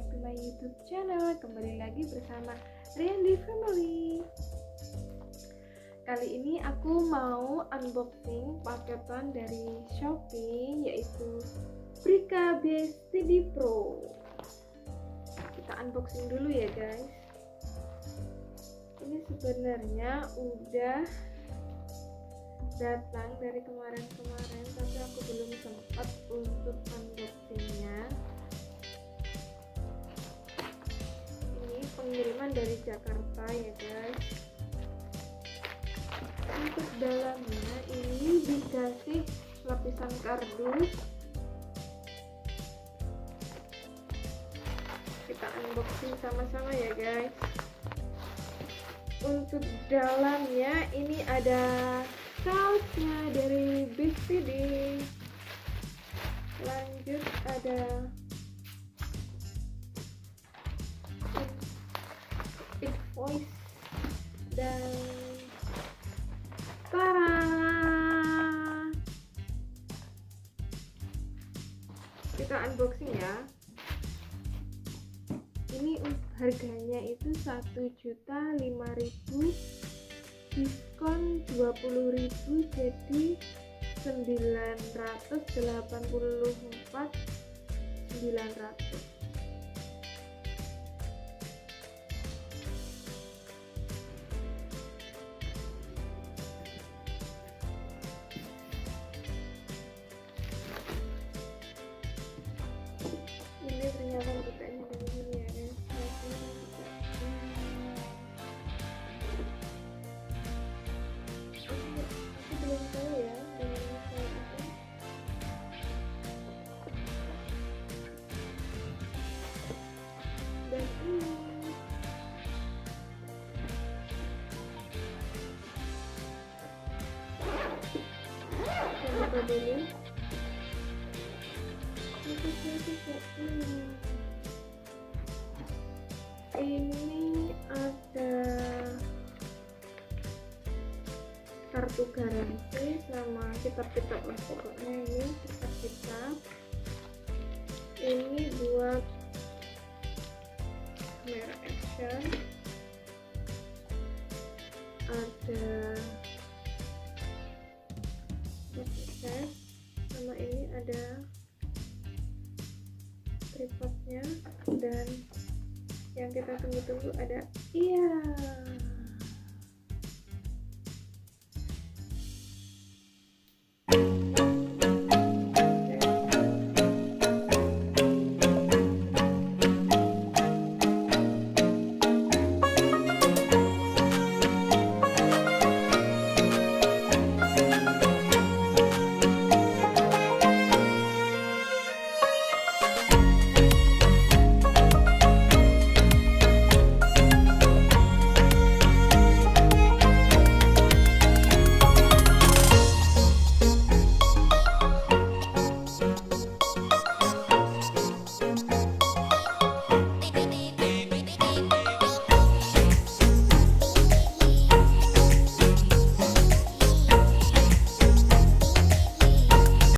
back to my YouTube channel. Kembali lagi bersama Riandi Family. Kali ini aku mau unboxing paketan dari Shopee, yaitu Brica BSTD Pro. Kita unboxing dulu ya guys. Ini sebenarnya udah datang dari kemarin-kemarin, tapi aku belum sempat untuk unboxingnya. Ini pengiriman dari Jakarta ya guys. Untuk dalamnya ini dikasih lapisan kardus. Kita unboxing sama-sama ya guys. Untuk dalamnya ini ada kaosnya dari BSTD. Lanjut ada invoice dan kita unboxing ya. Ini harganya itu 1.005.000, diskon 20.000 jadi 984.900. Ini ternyata bukanya dari sini ya guys. Aku belum tahu ya dengan saya itu. Dan ini kita buka dulu. Ini ada kartu garansi sama kitab-kitab lah pokoknya. Ini kitab-kitab. Ini buat kamera action. Ada proses sama ini ada tripodnya, dan yang kita tunggu-tunggu ada